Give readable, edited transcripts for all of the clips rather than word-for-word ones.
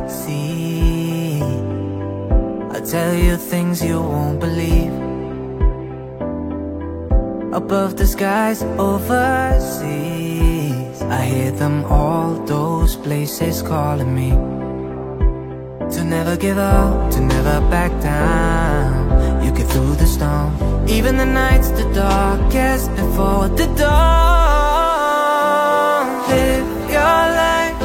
see. I'll tell you things you won't believe. Above the skies overseas, I hear them all, those places calling me. To never give up, to never back down. You get through the storm, even the nights the darkest before the dawn. Live your life,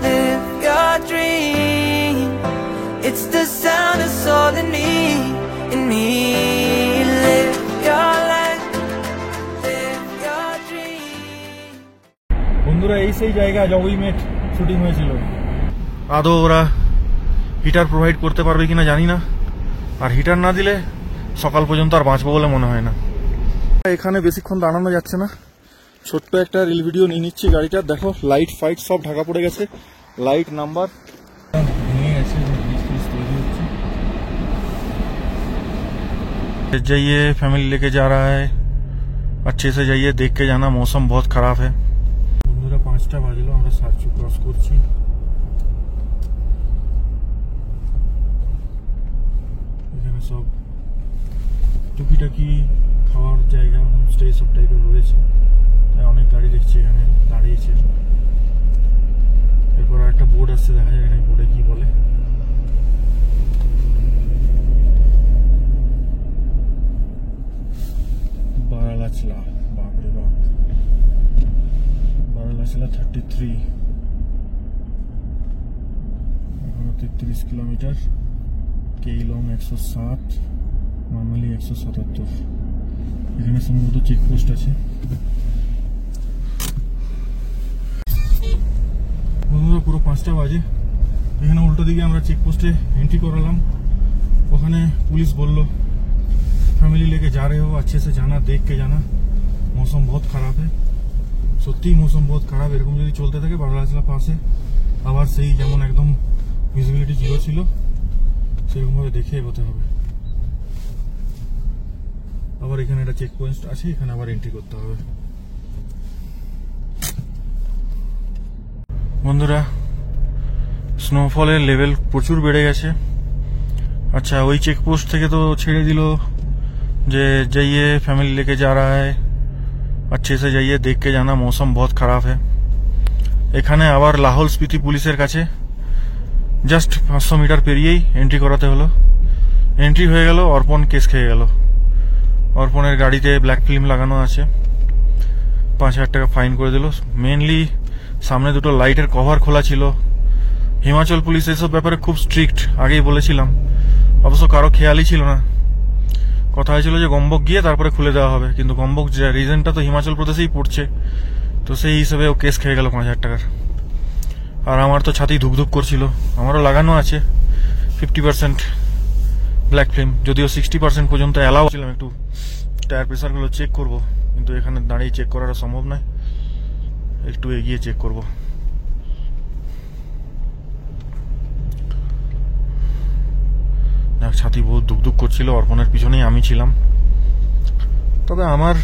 live your dream. It's the sound that's all I need in me. Live your life, live your dream. বন্ধুরা এই সেই জায়গা জগই মেট shooting হয়েছিল। আদৌ ওরা heater provide করতে পারবে কিনা জানি না, আর হিটার না দিলে সকাল পর্যন্ত আর বাঁচবো বলে মনে হয় না। এখানে বেশিক্ষণ দাঁড়ানো যাচ্ছে না, ছোট্ট একটা রিল ভিডিও নিয়ে নিচ্ছি গাড়িটার। দেখো লাইট ফাইট সব ঢাকা পড়ে গেছে, লাইট নাম্বার ভেঙে গেছে, তৈরি হচ্ছে। जाइए फैमिली लेके जा रहा है, अच्छे से जाइए, देख के जाना, मौसम बहुत खराब है। বন্ধুরা 5টা বাজলো, আমরা সার্চু ক্রস করছি। এখানে সব টুকিটাকি খাওয়ার জায়গা, হোমস্টে সব টাইপের রয়েছে, তাই অনেক গাড়ি দেখছি এখানে দাঁড়িয়েছে। এরপর একটা বোর্ড আসছে, দেখা যায় এখানে বোর্ডে কি বলে। বারালাচলা, বাপরে বাপ, বারালাচলা 33, 33 কিলোমিটার। কেইলং 107, মামালি 177। এখানে সম্ভবত চেকপোস্ট আছে। বন্ধুরা পুরো 5টা বাজে, এখানে উল্টো দিকে আমরা চেকপোস্টে এন্ট্রি করালাম। ওখানে পুলিশ বলল फैमिली लेके जा रहे हो, अच्छे से जाना, देख के जाना, मौसम बहुत खराब है। সত্যি মৌসুম বহুত খারাপ। এরকম যদি চলতে থাকে বারালাচলা পাশে আবার সেই যেমন একদম ভিজিবিলিটি জিরো ছিল সেরকম ভাবে দেখে এগোতে হবে। আবার এখানে একটা চেক পয়েন্ট আছে, এখানে আবার এন্ট্রি করতে হবে। বন্ধুরা স্নোফলের লেভেল প্রচুর বেড়ে গেছে। আচ্ছা ওই চেকপোস্ট থেকে তো ছেড়ে দিল যে जाइए फैमिली लेके जा रहा है, अच्छे से जाइए, देख के जाना, मौसम बहुत खराब है। এখানে আবার লাহোল স্পিতি পুলিশের কাছে জাস্ট 500 মিটার পেরিয়েই এন্ট্রি করাতে হলো। এন্ট্রি হয়ে গেল, অর্পণ কেস খেয়ে গেল। অর্পণের গাড়িতে ব্ল্যাক ফিল্ম লাগানো আছে, 5000 টাকা ফাইন করে দিল। মেনলি সামনে দুটো লাইটের কভার খোলা ছিল। হিমাচল পুলিশ এসব ব্যাপারে খুব স্ট্রিক্ট, আগেই বলেছিলাম, অবশ্য কারো খেয়ালই ছিল না। কথা হয়েছিল যে গম্বক গিয়ে তারপরে খুলে দেওয়া হবে, কিন্তু গম্বক রিজনটা তো হিমাচল প্রদেশেই পড়ছে, তো সেই হিসেবে ও কেস খেয়ে গেল 5000 টাকার। আর আমার তো ছাতি ধুকধুক করছিল, আমারও লাগানো আছে 50% ব্ল্যাক ফিল্ম, যদিও 60% পর্যন্ত অ্যালাউ ছিলাম। একটু টায়ার প্রেসারগুলো চেক করব, কিন্তু এখানে দাঁড়িয়ে চেক করাটা সম্ভব নয়, একটু এগিয়ে চেক করব। ছাতি বহুত দুকদুক করছিল, অর্পণের পিছনেই আমি ছিলাম। তবে আমার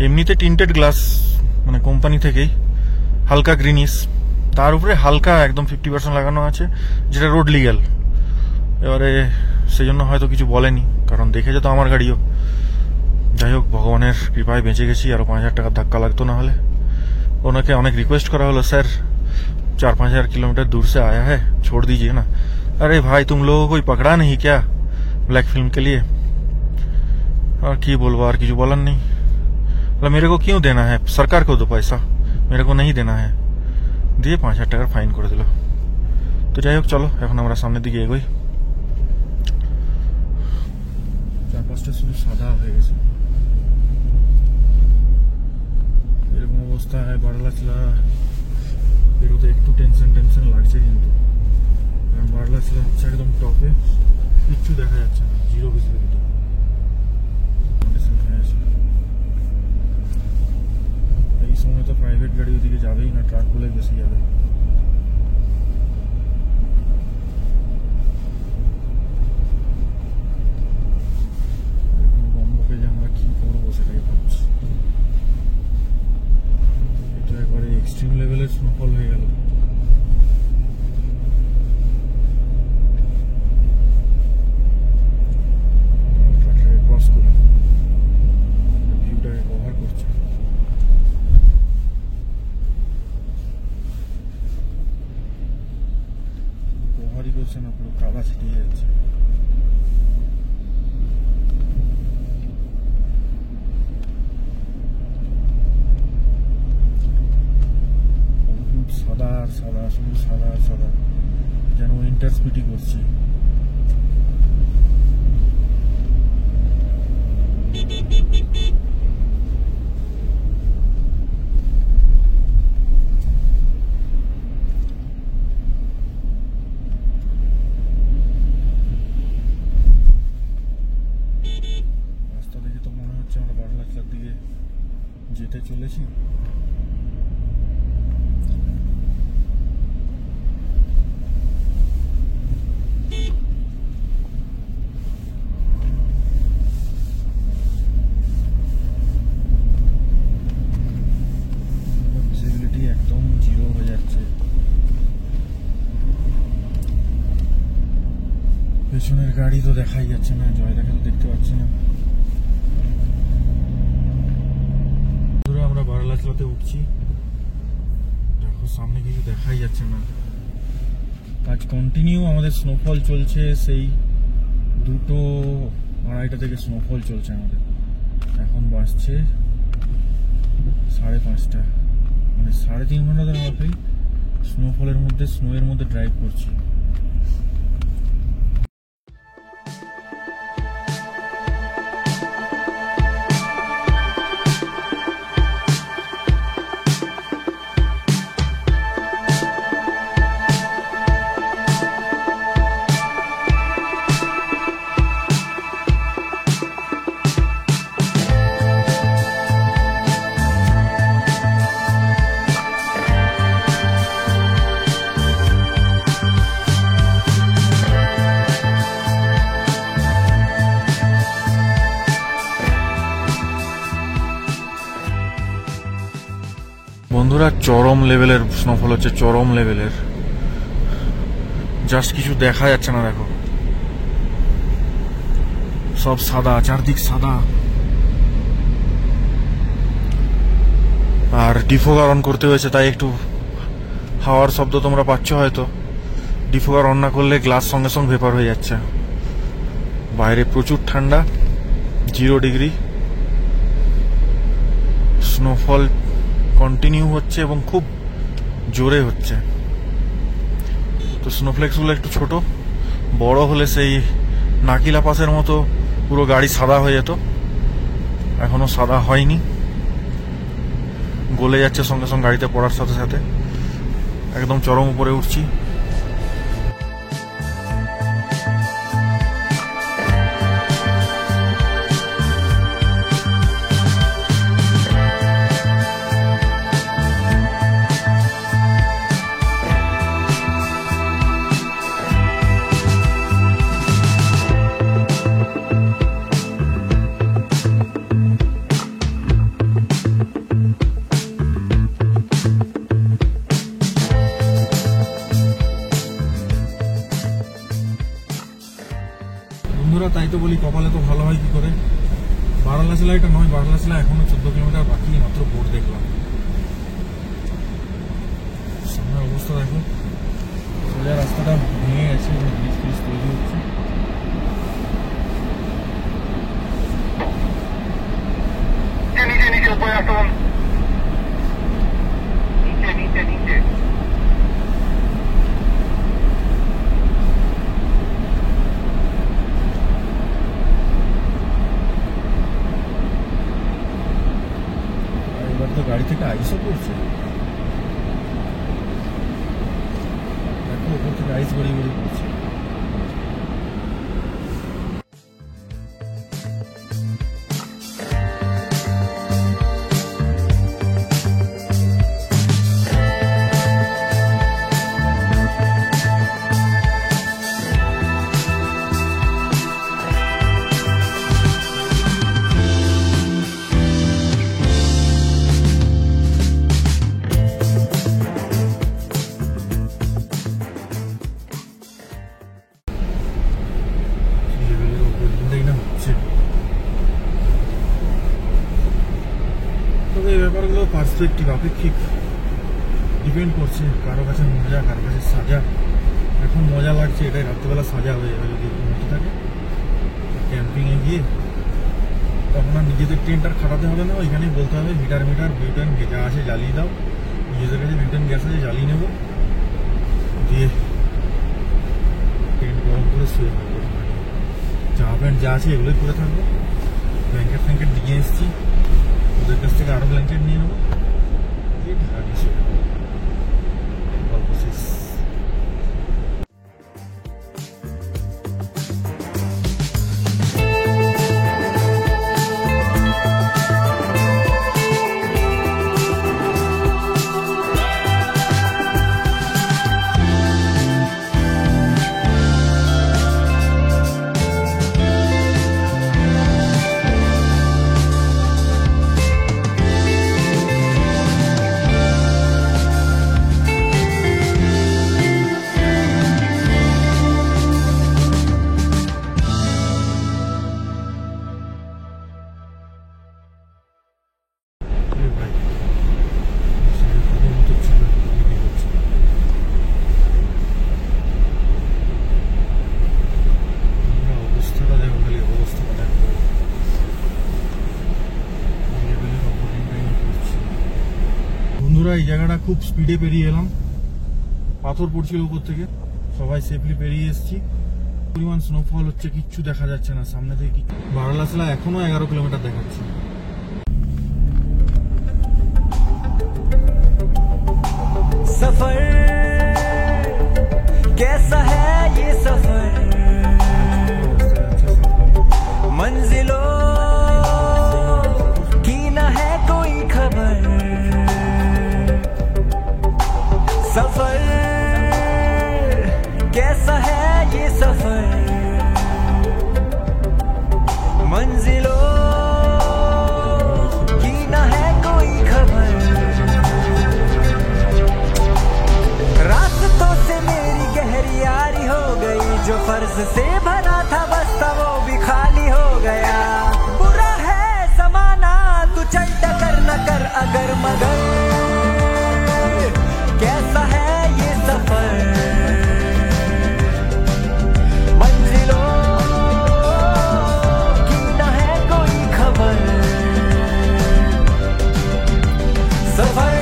এমনিতে টিন্টেড গ্লাস, মানে কোম্পানি থেকেই হালকা গ্রিনিশ, তার উপরে হালকা একদম 50% লাগানো আছে, যেটা রোড লিগ্যাল। এবারে সেই জন্য হয়তো কিছু বলেনি, কারণ দেখেছে তো আমার গাড়িও। যাই হোক, ভগবানের কৃপায় বেঁচে গেছি, আরও 5000 টাকার ধাক্কা লাগতো না হলে। ওনাকে অনেক রিকোয়েস্ট করা হলো, স্যার 4-5 किलोमीटर दूर से आया है, छोड़ दीजिए ना। अरे भाई तुम लोगों को पकड़ा नहीं क्या ब्लैक फिल्म के लिए? और की बोलवा, और কিছু বলার নেই। मतलब मेरे को क्यों देना है, सरकार को दो पैसा, मेरे को नहीं देना है। দিয়ে 5000 টাকার ফাইন করে দিল। তো যাই হোক, চলো এখন আমরা সামনের দিকে এগোই। চারপাশটা শুধু সাদা হয়ে গেছে, এরকম অবস্থা হয় বারালাচলা বেরোতে। একটু টেনশন লাগছে, কিন্তু বারালাচলা হচ্ছে একদম টপে, কিচ্ছু দেখা যাচ্ছে না, জিরো ভিজিবিলিটি। এই সময় তো প্রাইভেট গাড়ি ওদিকে যাবেই না, ট্রাকগুলোই বেশি যাবে। বম্বকে যে আমরা কি করবো সেটাই ভাবছি। এটা একবারে এক্সট্রিম লেভেলের স্নোফল হয়ে গেল। স্পিডই করছি। রাস্তা দেখে তো মনে হচ্ছে আমরা বারলাখলার দিকে যেতে চলেছি। ভিজিবিলিটি একদম জিরো হয়ে যাচ্ছে। পেছনের গাড়ি তো দেখাই যাচ্ছে না, জয়দাকে তো দেখতে পাচ্ছি না। ধরে আমরা বারলাখলাতে উঠছি, দেখো সামনে কিছু দেখাই যাচ্ছে না। আজ কন্টিনিউ আমাদের স্নোফল চলছে, সেই 2:30 থেকে স্নোফল চলছে আমাদের। এখন বাজছে 5:30, মানে 3.5 ঘন্টা ধরে আমরা স্নোফলের মধ্যে, স্নোয়ের মধ্যে ড্রাইভ করছি। বন্ধুরা, চরম লেভেলের স্নোফল হচ্ছে, চরম লেভেলের। জাস্ট কিছু দেখা যাচ্ছে না, দেখো সব সাদা, চারদিক সাদা। আর ডিফোগার অন করতে হয়েছে, তাই একটু হাওয়ার শব্দ তোমরা পাচ্ছ হয়তো। ডিফোগার অন না করলে গ্লাস সঙ্গে সঙ্গে ভেপার হয়ে যাচ্ছে। বাইরে প্রচুর ঠান্ডা, 0 ডিগ্রি। স্নোফল কন্টিনিউ হচ্ছে এবং খুব জোরে হচ্ছে। তো স্নোফ্লেক্সগুলো একটু ছোট, বড় হলে সেই নাকিলা পাসের মতো পুরো গাড়ি সাদা হয়ে যেত। এখনো সাদা হয়নি, গলে যাচ্ছে সঙ্গে সঙ্গে গাড়িতে পড়ার সাথে সাথে। একদম চরম উপরে উঠছি। বন্ধুরা, তাই তো বলি কপালে তো ভালো হয় কি করে। বারলাখলা এটা নয়, বারলাখলা এখনো 14 কিলোমিটার বাকি, মাত্র বোর্ড দেখলাম। সামনের অবস্থা দেখো, সোজা রাস্তাটা ভেঙে গেছে, ব্রিজ ফ্রিজ তৈরি হচ্ছে। নিচে নিচে উপরে আসুন, নিচে নিচে নিচে। এবার তো গাড়ি থেকে আইসও পড়ছে, দেখো ওপর থেকে আইস গড়িয়ে গড়িয়ে পড়ছে। তবে এই ব্যাপারগুলো পার্সপেক্টিভ, আপেক্ষিক, ডিপেন্ড করছে কারো কাছে মজা, কারো কাছে সাজা। এখন মজা লাগছে এটাই, রাত্রেবেলা সাজা হয়ে যাবে যদি মতো থাকে। ক্যাম্পিংয়ে গিয়ে তখন আর নিজেদের টেন্ট আর খাটাতে হবে না, ওইখানেই বলতে হবে মিটার বিউটেন যা আছে জ্বালিয়ে দাও। নিজেদের কাছে বিউটেন গ্যাস আছে, জ্বালিয়ে নেবো, দিয়ে করে শুয়ে থাকবো, জামা প্যান্ট যা আছে এগুলোই পরে থাকবো। ব্ল্যাঙ্কেট ফ্ল্যাঙ্কেট নিয়ে এসেছি, ওদের কাছ থেকে আরো ব্ল্যাঙ্কেট নিয়ে নেবো, দিয়ে ঢাকা শুয়ে থাকবো। গল্প শেষ। বন্ধুরা, এই জায়গাটা খুব স্পিডে পেরিয়ে এলাম, পাথর পড়ছিল উপর থেকে, সবাই সেফলি পেরিয়ে এসেছি। পরিমাণ স্নোফল হচ্ছে, কিচ্ছু দেখা যাচ্ছে না সামনে থেকে। বারালাসলা এখনো 11 কিলোমিটার দেখাচ্ছে। सफर कैसा है ये सफर, मंजिलों की न है कोई खबर। सफर कैसा है ये सफर, मंजिलों की न है कोई खबर। रास्तों से मेरी गहरी यारी हो गई, जो फर्ज से भरा था बस्ता वो भी खाली हो गया। बुरा है जमाना तू चल टकर न कर अगर मगर, कैसा है ये सफर, मंजिलों की न है कोई खबर। सफर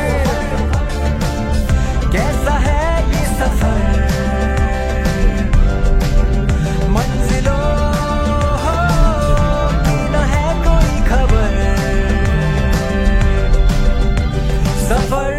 कैसा है ये सफर, मंजिलों की न है कोई खबर। सफर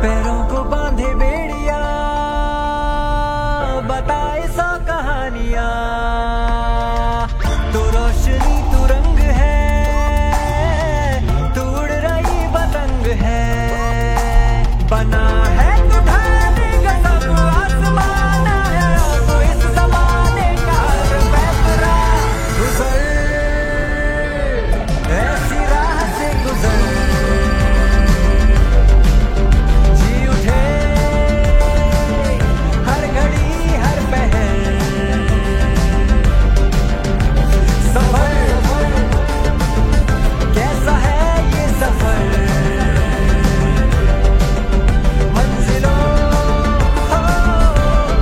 पैरों को बांधे बेड़िया, बताए सौ कहानियां। तू रोशनी तू रंग है, तू उड़ रही पतंग है। बना है तू ढालने का सब आसमान है, तू इस जमाने का हर फैसला। गुजर ऐसी राह से गुजर, जी उठे हर घड़ी हर पहर। सफर कैसा है ये सफर, मंजिलों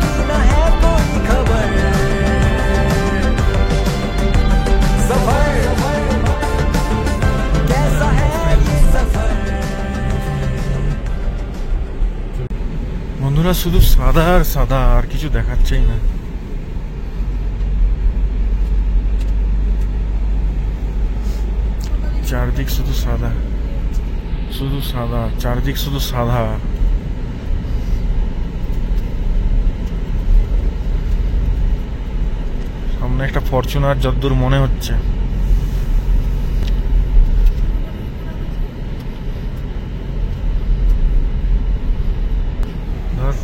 की न है कोई खबर। सफर कैसा है ये सफर। বন্ধুরা, শুধু সাদা আর সাদা, আর কিছু দেখাচ্ছেই না। চারদিক শুধু সাদা, শুধু সাদা, চারদিক শুধু সাদা। সামনে একটা ফরচুনার যদ্দূর মনে হচ্ছে। ধর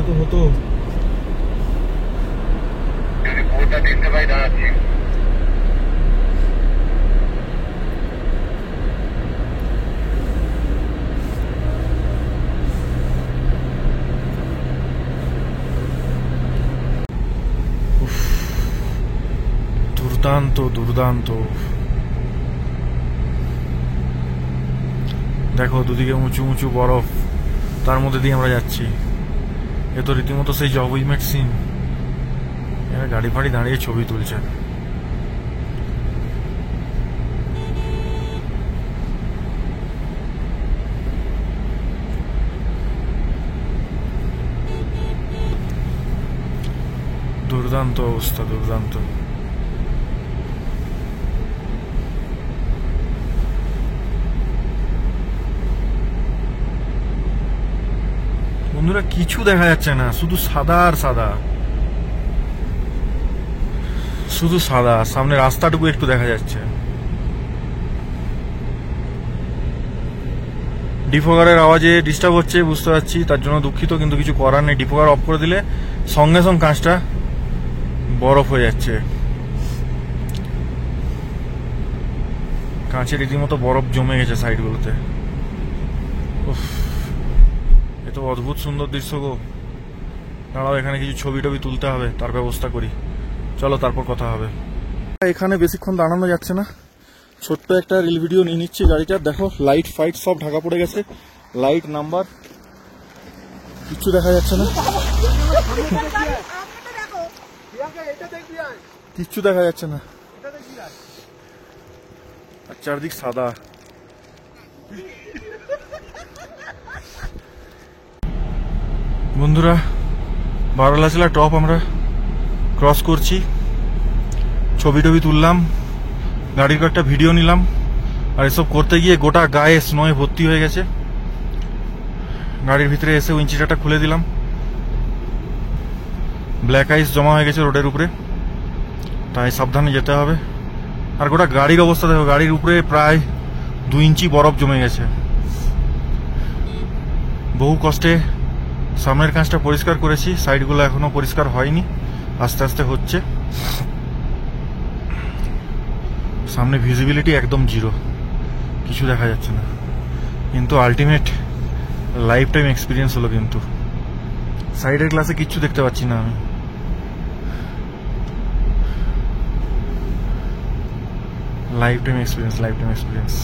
তো হতো। যদি পুরোটা দেখতে পাই দাঁড়াচ্ছি। দুর্দান্ত দুর্দান্ত। দেখো দুদিকে উঁচু উঁচু বরফ, তার মধ্যে দিয়ে আমরা যাচ্ছি। এ তো রীতিমতো সেই জব উই মেট সিন। গাড়ি ফাড়ি দাঁড়িয়ে ছবি তুলছে। দুর্দান্ত অবস্থা, দুর্দান্ত। বন্ধুরা কিছু দেখা যাচ্ছে না, শুধু সাদা আর সাদা, শুধু সাদা। সামনে রাস্তাটুকু একটু দেখা যাচ্ছে। ডিফোগারের আওয়াজে ডিস্টার্ব হচ্ছে বুঝতে পারছি, তার জন্য দুঃখিত, কিন্তু কিছু করার নেই। ডিফোগার অফ করে দিলে সঙ্গে সঙ্গে কাঁচটা বরফ হয়ে যাচ্ছে। কাঁচে রীতিমতো বরফ জমে গেছে সাইডগুলোতে। এ তো অদ্ভুত সুন্দর দৃশ্য গো। দাঁড়াও, এখানে কিছু ছবি টবি তুলতে হবে, তার ব্যবস্থা করি। চলো, তারপর কথা হবে। এখানে বেশিক্ষণ দাঁড়ানো যাচ্ছে না, ছোট্ট একটা রিল ভিডিও নিয়ে নিচ্ছি গাড়িটার। দেখো লাইট ফাইট সব ঢাকা পড়ে গেছে, লাইট নাম্বার কিচ্ছু দেখা যাচ্ছে না, কিচ্ছু দেখা যাচ্ছে না, আর চারদিক সাদা। বন্ধুরা বারালাচলা টপ আমরা ক্রস করছি, ছবি টবি তুললাম, গাড়ির কয়েকটা ভিডিও নিলাম। আর এসব করতে গিয়ে গোটা গায়ে স্নোয়ে ভর্তি হয়ে গেছে। গাড়ির ভিতরে এসে উইঞ্চিটাটা খুলে দিলাম, ব্ল্যাক আইস জমা হয়ে গেছে রোডের উপরে, তাই সাবধানে যেতে হবে। আর গোটা গাড়ির অবস্থা দেখো, গাড়ির উপরে প্রায় 2 ইঞ্চি বরফ জমে গেছে। বহু কষ্টে সামনের কাঁচটা পরিষ্কার করেছি, সাইডগুলো এখনো পরিষ্কার হয়নি, আস্তে আস্তে হচ্ছে। সামনে ভিজিবিলিটি একদম জিরো, কিছু দেখা যাচ্ছে না, কিন্তু আলটিমেট লাইফ টাইম এক্সপিরিয়েন্স হলো। কিন্তু সাইডের গ্লাসে কিচ্ছু দেখতে পাচ্ছি না আমি। Life time experience, life time experience.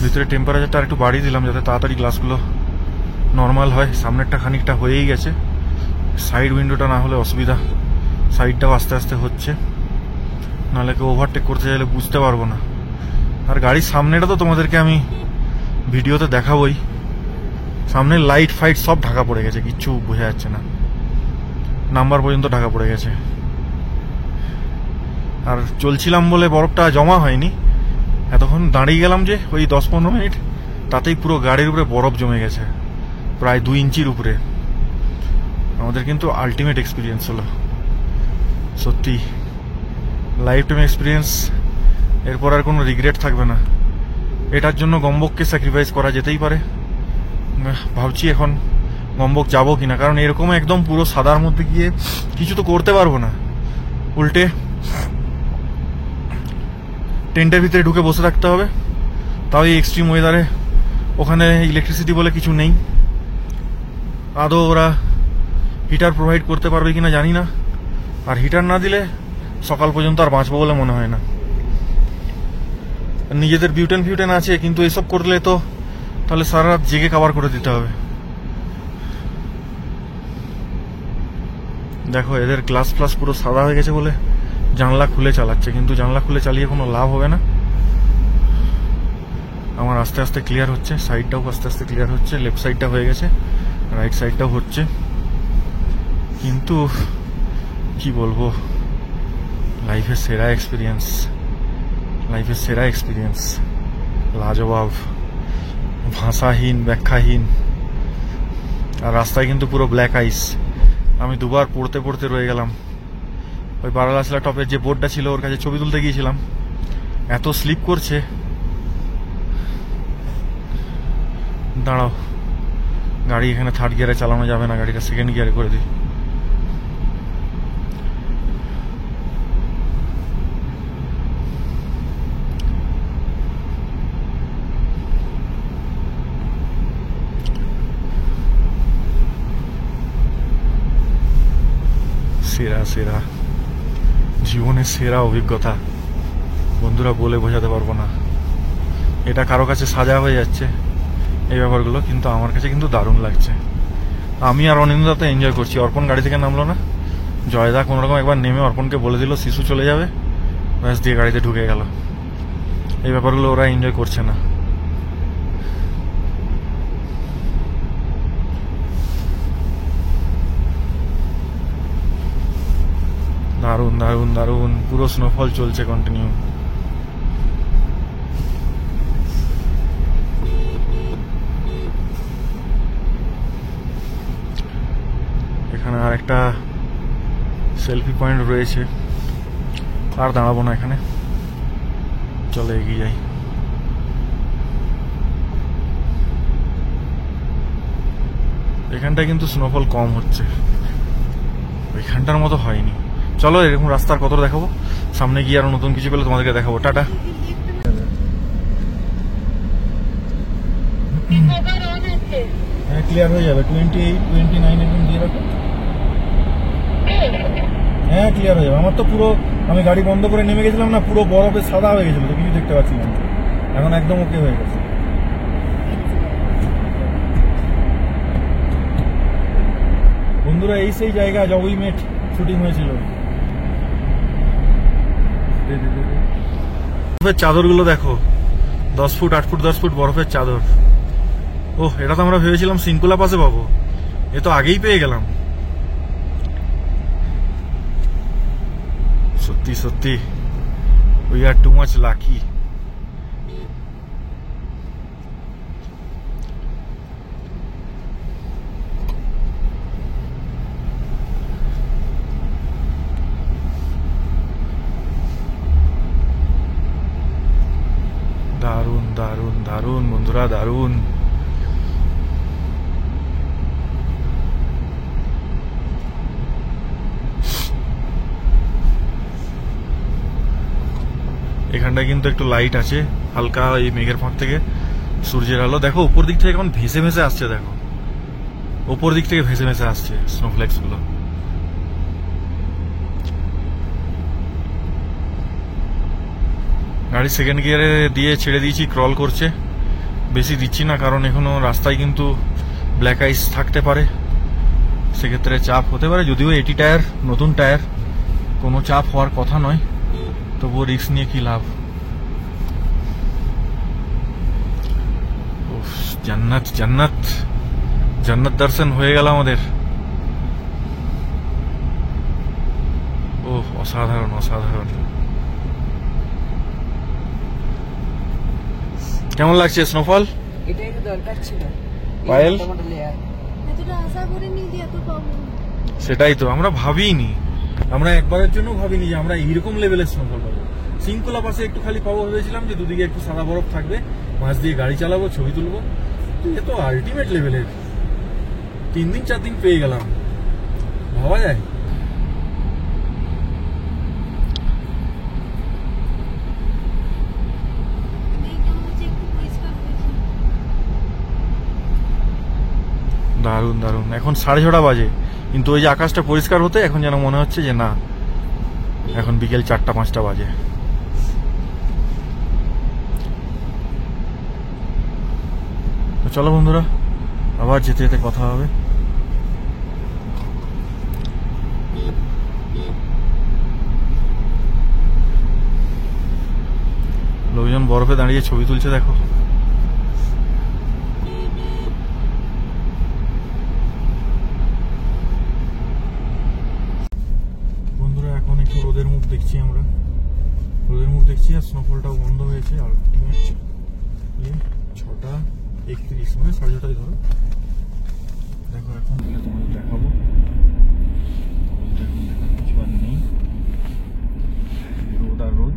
ভিতরে টেম্পারেচারটা একটু বাড়িয়ে দিলাম যাতে তাড়াতাড়ি গ্লাসগুলো নর্মাল হয়। সামনেরটা খানিকটা হয়েই গেছে, সাইড উইন্ডোটা না হলে অসুবিধা। সাইডটাও আস্তে আস্তে হচ্ছে, নাহলে কেউ ওভারটেক করতে চাইলে বুঝতে পারবো না। আর গাড়ির সামনেটা তো তোমাদেরকে আমি ভিডিওতে দেখাবোই। সামনে লাইট ফাইট সব ঢাকা পড়ে গেছে, কিচ্ছু বোঝা যাচ্ছে না, নাম্বার পর্যন্ত ঢাকা পড়ে গেছে। আর চলছিলাম বলে বরফটা জমা হয়নি, এতক্ষণ দাঁড়িয়ে গেলাম যে ওই 10-15 মিনিট, তাতেই পুরো গাড়ির উপরে বরফ জমে গেছে প্রায় 2 ইঞ্চির উপরে। আমাদের কিন্তু আলটিমেট এক্সপিরিয়েন্স হলো, সত্যি লাইফ টাইম এক্সপিরিয়েন্স। এরপর আর কোনো রিগ্রেট থাকবে না। এটার জন্য গম্বককে স্যাক্রিফাইস করা যেতেই পারে। ভাবছি এখন গম্বক যাবো কিনা, কারণ এরকম একদম পুরো সাদার মধ্যে গিয়ে কিছু তো করতে পারবো না, উল্টে টেন্টের ভিতরে ঢুকে বসে থাকতে হবে। তাও এই এক্সট্রিম ওয়েদারে ওখানে ইলেকট্রিসিটি বলে কিছু নেই। আদৌ ওরা হিটার প্রোভাইড করতে পারবে কিনা জানি না, আর হিটার না দিলে সকাল পর্যন্ত আর বাঁচবো বলে মনে হয় না। নিজেদের বিউটেন আছে, কিন্তু এসব করলে তো তাহলে সারা রাত জেগে কভার করে দিতে হবে। দেখো এদের গ্লাস ফ্লাস পুরো সাদা হয়ে গেছে বলে জানলা খুলে চালাচ্ছে, কিন্তু জানলা খুলে চালিয়ে কোনো লাভ হবে না। আমার আস্তে আস্তে ক্লিয়ার হচ্ছে, সাইডটাও আস্তে আস্তে ক্লিয়ার হচ্ছে। লেফট সাইডটা হয়ে গেছে, রাইট সাইডটাও হচ্ছে, কিন্তু কি বলবো, লাইফের সেরা এক্সপিরিয়েন্স, লাইফের সেরা এক্সপিরিয়েন্স, লাজবাব, ভাষাহীন, ব্যাখ্যাহীন। আর রাস্তায় কিন্তু পুরো ব্ল্যাক আইস। আমি দুবার পড়তে পড়তে রয়ে গেলাম। ওই বারালাচলা টপের যে বোর্ডটা ছিল ওর কাছে ছবি তুলতে গিয়েছিলাম, এত স্লিপ করছে। দাঁড়াও, গাড়ি এখানে 3rd গিয়ারে চালানো যাবে না, গাড়িটা 2nd গিয়ারে করে দিই। সেরা সেরা জীবনের সেরা অভিজ্ঞতা বন্ধুরা, বলে বোঝাতে পারবো না। এটা কারো কাছে সাজা হয়ে যাচ্ছে এই ব্যাপারগুলো, কিন্তু আমার কাছে কিন্তু দারুণ লাগছে। আমি আর অনিন্দা তো এনজয় করছি। অর্পণ গাড়ি থেকে নামলো না, জয়দা কোনোরকম একবার নেমে অর্পণকে বলে দিল শিশু চলে যাবে, ব্যাস দিয়ে গাড়িতে ঢুকে গেল। এই ব্যাপারগুলো ওরা এনজয় করছে না। দারুণ দারুণ দারুণ, পুরো স্নোফল চলছে কন্টিনিউ। এখানে আর একটা সেলফি পয়েন্ট রয়েছে, আর দাঁড়াবো না এখানে, চলে এগিয়ে যাই। এখানটায় কিন্তু স্নোফল কম হচ্ছে, ওইখানটার মতো হয়নি। চলো এরকম রাস্তার কত দেখাবো, সামনে গিয়ে আরো নতুন কিছু পেলে তোমাদেরকে দেখাবো। টাটা। হ্যাঁ ক্লিয়ার হয়ে যাবে, 28, 29 এরকম দিয়ে রাখো। হ্যাঁ ক্লিয়ার হয়ে যাবে। আমার তো পুরো, আমি গাড়ি বন্ধ করে নেমে গেছিলাম না, পুরো বরফে সাদা হয়ে গেছিল, তো কিছু দেখতে পাচ্ছিলাম। এখন একদম ওকে হয়ে গেছে। বন্ধুরা এই সেই জায়গা জগই মেট শুটিং হয়েছিল। বরফের চাদরগুলো দেখো, 10 ফুট 8 ফুট 10 ফুট বরফের চাদর। ওহ, এটা তো আমরা ভেবেছিলাম সিনকুলা পাশে পাবো, এ তো আগেই পেয়ে গেলাম। সত্যি সত্যি we are too much lucky. দারুণ দারুণ দারুণ বন্ধুরা, দারুণ। এখানটায় কিন্তু একটু লাইট আছে হালকা, এই মেঘের ফাঁক থেকে সূর্যের আলো। দেখো উপর দিক থেকে কেমন ভেসে ভেসে আসছে, দেখো উপর দিক থেকে ভেসে ভেসে আসছে স্নোফ্লেক্স গুলো। গাড়ি সেকেন্ড গিয়ারে দিয়ে ছেড়ে দিয়েছি, ক্রল করছে, বেশি দিচ্ছি না কারণ এখনো রাস্তায় কিন্তু ব্ল্যাক আইস থাকতে পারে, সেক্ষেত্রে চাপ হতে পারে। যদিও এটি টায়ার, নতুন টায়ার, কোনো চাপ হওয়ার কথা নয়, তবুও রিস্ক নিয়ে কি লাভ। জান্নাত জান্নাত জান্নাত দর্শন হয়ে গেল আমাদের। ও অসাধারণ অসাধারণ। কেমন লাগছে স্নোফল? এটাই তো দরকার ছিল। পায়েল এতটা আশা করিনি যে এত পাবো। সেটাই তো আমরা ভাবিনি, আমরা একবারের জন্য ভাবিনি যে আমরা এইরকম লেভেলের স্নোফল পাবো। সিনকুলা পাশে একটু খালি পাবো ভেবেছিলাম, যে দুদিকে একটু সাদা বরফ থাকবে, মাঝ দিয়ে গাড়ি চালাবো, ছবি তুলবো। এ তো আলটিমেট লেভেলের, 3 দিন 4 দিন পেয়ে গেলাম, ভাবা যায়? দারুণ দারুণ। এখন 6:30 বাজে, কিন্তু ওই যে আকাশটা পরিষ্কার হতে এখন যেন মনে হচ্ছে যে না, এখন বিকেল 4টা-5টা বাজে। তো চলো বন্ধুরা, আবার যেতে যেতে কথা হবে। লোকজন বরফে দাঁড়িয়ে ছবি তুলছে দেখো। বন্ধুরা এখন একটু রোদের মুখ দেখছি, আমরা রোদের মুখ দেখছি, আর স্নোফলটাও বন্ধ হয়েছে। আলটিমেট 6:31, মানে 6:30 ধরো। দেখো এখন তোমাদের দেখাবো, এখন দেখার কিছু আর নেই, রোদ আর রোদ।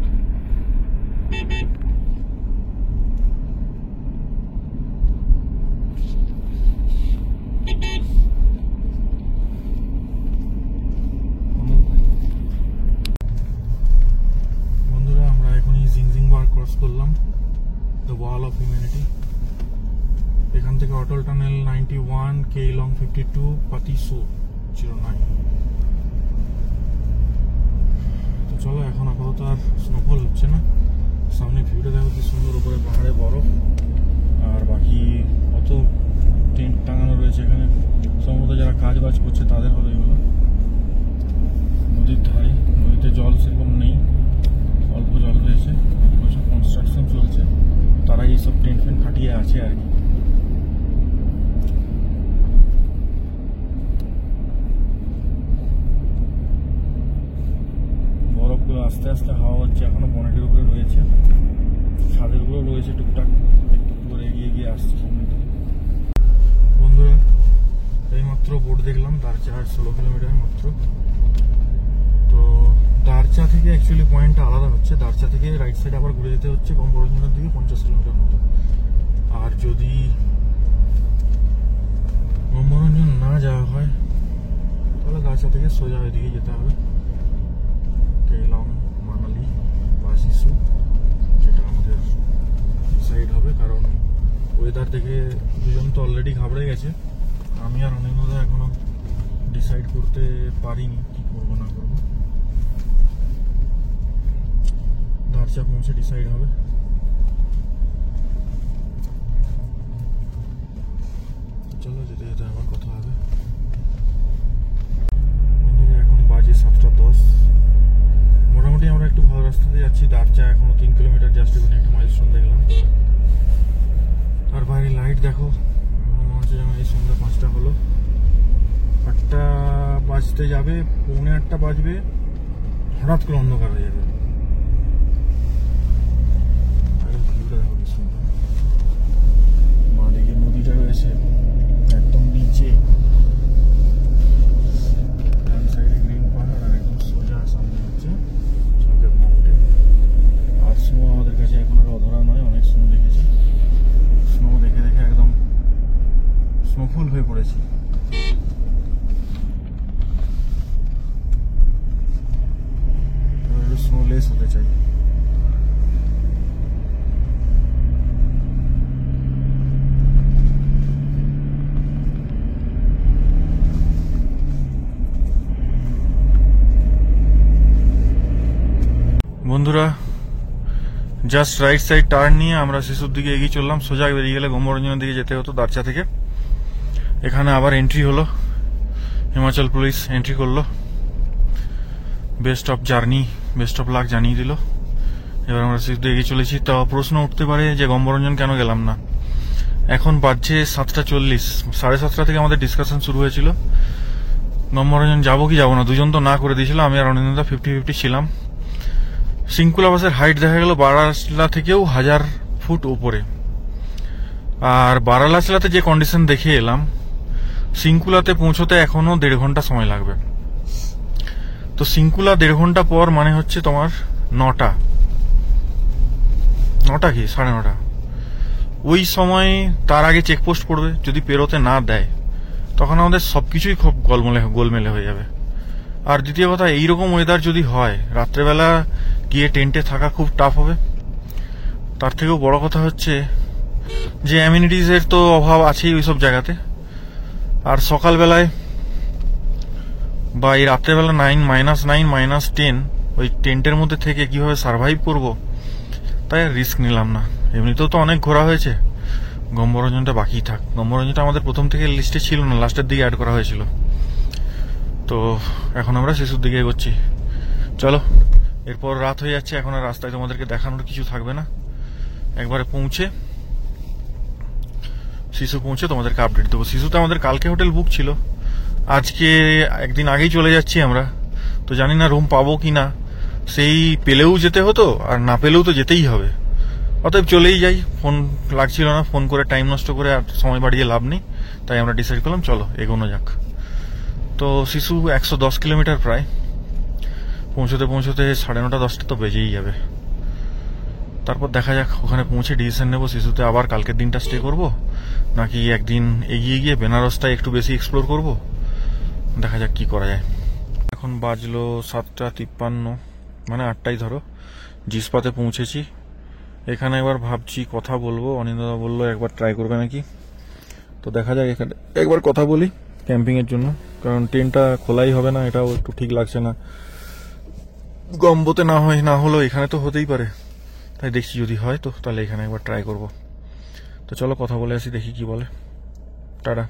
বন্ধুরা আমরা এখনই জিংজিং বার ক্রস করলাম, দ্য ওয়াল অফ হিউম্যানিটি। এখান থেকে অটল টানেল 91, কেইলং 52, পাতিসু 09। চলো এখন আপাতত আর স্নোফল হচ্ছে না। সামনে ভিউটা দেখো কি সুন্দর, উপরে পাহাড়ে বরফ, আর বাকি কত টেন্ট টাঙানো রয়েছে এখানে। সম্ভবত যারা কাজ বাজ করছে তাদের হবে এগুলো। নদীর ধারে, নদীতে জল সেরকম নেই, অল্প জল রয়েছে, সব কনস্ট্রাকশন চলছে, তারা এইসব টেন্ট ফেন্ট খাটিয়ে আছে আর কি। বরফগুলো আস্তে আস্তে হাওয়া হচ্ছে, এখনো বনেটের উপরে রয়েছে, ছাদের উপরেও রয়েছে টুকটাক, একটু করে এগিয়ে গিয়ে আসছে সামনের দিকে। বন্ধুরা এইমাত্র বোর্ড দেখলাম, দারচা 16 কিলোমিটার মাত্র। তো দারচা থেকে অ্যাকচুয়ালি পয়েন্টটা আলাদা হচ্ছে, দারচা থেকে রাইট সাইড আবার ঘুরে যেতে হচ্ছে গম্বরঞ্জনের দিকে 50 কিলোমিটার মতো। আর যদি গম্বরঞ্জন না যাওয়া হয় তাহলে দারচা থেকে সোজা ওইদিকে যেতে হবে, কেলং, মানালি বা সিসু, যেটা আমাদের ডিসাইড হবে। কারণ ওয়েদার থেকে দুজন তো অলরেডি ঘাবড়ে গেছে, আমি আর অনিন্দদা এখনো ডিসাইড করতে পারিনি কি করবো না করবো। দারচা পৌঁছে ডিসাইড হবে। চলো যেতে যেতে আবার কথা হবে। এখন বাজে 7:10। মোটামুটি আমরা একটু ভালো রাস্তাতে যাচ্ছি। দারচা এখনো 3 কিলোমিটার, জাস্ট এখন একটা মাইলস্টোন দেখলাম। আর বাইরে লাইট দেখো, মনে হচ্ছে যেন এই সন্ধ্যা 5টা হলো। 8টা বাজতে যাবে, 7:45 বাজবে, হঠাৎ করে অন্ধকার হয়ে যাবে। বাঁদিকে নদীটা রয়েছে একদম নিচে, ডান সাইডে গ্রিন পাহাড়, আর একদম সোজা সামনে হচ্ছে চন্দ্রদেব মাউন্টেন। আর স্নো আমাদের কাছে এখন আর অধরা নয়, অনেক স্নো দেখেছি। স্নো দেখে দেখে একদম স্নোফল হয়ে পড়েছি। স্নোলেস হতে চাই। বন্ধুরা জাস্ট রাইট সাইড টার্ন নিয়ে আমরা শিশুর দিকে এগিয়ে চললাম। সোজা বেরিয়ে গেলে গম্বরঞ্জনের দিকে যেতে হতো দারচা থেকে। এখানে আবার এন্ট্রি হলো, হিমাচল পুলিশ এন্ট্রি করলো, best of journey, best of luck জানিয়ে দিল। এবার আমরা শিশুর দিকে এগিয়ে চলেছি। তো প্রশ্ন উঠতে পারে যে গম্বরঞ্জন কেন গেলাম না। এখন বাজছে 7:40, 7:30 থেকে আমাদের ডিসকাশন শুরু হয়েছিল গম্বরঞ্জন যাবো কি যাবো না। দুজন তো না করে দিয়েছিল, আমি আর অনিন্দা 50-50 ছিলাম। সিংকুলা বাসের হাইট দেখা গেল বারালাচলা থেকেও 1000 ফুট উপরে। আর বারালাচলাতে যে কন্ডিশন দেখে এলাম, সিংকুলাতে পৌঁছতে এখনো 1.5 ঘন্টা সময় লাগবে। তো সিংকুলা 1.5 ঘন্টা পর মানে হচ্ছে তোমার 9টা কি 9:30। ওই সময় তার আগে চেকপোস্ট পড়বে, যদি পেরোতে না দেয় তখন আমাদের সবকিছুই খুব গোলমেলে হয়ে যাবে। আর দ্বিতীয় কথা, এইরকম ওয়েদার যদি হয়, রাত্রেবেলা গিয়ে টেন্টে থাকা খুব টাফ হবে। তার থেকেও বড় কথা হচ্ছে যে অ্যামিনিটিসের তো অভাব আছেই ওই সব জায়গাতে। আর সকালবেলায় বা এই রাত্রেবেলা -9, -10 ওই টেন্টের মধ্যে থেকে কিভাবে সার্ভাইভ করব, তাই রিস্ক নিলাম না। এমনিতেও তো অনেক ঘোরা হয়েছে, গম্বরঞ্জনটা বাকি থাক। গম্বরঞ্জনটা আমাদের প্রথম থেকে লিস্টে ছিল না, লাস্টের দিকে অ্যাড করা হয়েছিল। তো এখন আমরা শিশুর দিকে এগোচ্ছি। চলো, এরপর রাত হয়ে যাচ্ছে, এখন আর রাস্তায় তোমাদেরকে দেখানোর কিছু থাকবে না। একবারে শিশু পৌঁছে তোমাদেরকে আপডেট দেবো। শিশুতে আমাদের কালকে হোটেল বুক ছিল, আজকে একদিন আগেই চলে যাচ্ছি আমরা। তো জানি না রুম পাবো কি না, সেই পেলেও যেতে হতো আর না পেলেও তো যেতেই হবে। অতএব চলেই যাই, ফোন লাগছিল না, ফোন করে টাইম নষ্ট করে আর সময় বাড়িয়ে লাভ নেই। তাই আমরা ডিসাইড করলাম চলো এগোনো যাক। তো শিশু 110 কিলোমিটার প্রায়, পৌঁছতে 9:30-10টা তো বেজেই যাবে। তারপর দেখা যাক, ওখানে পৌঁছে ডিসিশন নেবো শিশুতে আবার কালকের দিনটা স্টে করব, নাকি একদিন এগিয়ে গিয়ে বেনারসটা একটু বেশি এক্সপ্লোর করব। দেখা যাক কি করা যায়। এখন বাজলো 7:53, মানে 8টাই ধরো। জিসপাতে পৌঁছেছি। এখানে একবার ভাবছি কথা বলবো, অনিন্দা বললো একবার ট্রাই করবে নাকি। তো দেখা যাক, এখানে একবার কথা বলি ক্যাম্পিংয়ের জন্য, কারণ টেন্টটা খোলাই হবে না, এটাও একটু ঠিক লাগছে না। গম্বোতে না হয়, না হলেও এখানে তো হতেই পারে, তাই দেখছি যদি হয় তো তাহলে এখানে একবার ট্রাই করব। তো চলো কথা বলে আসি, দেখি কি বলে। টাটা।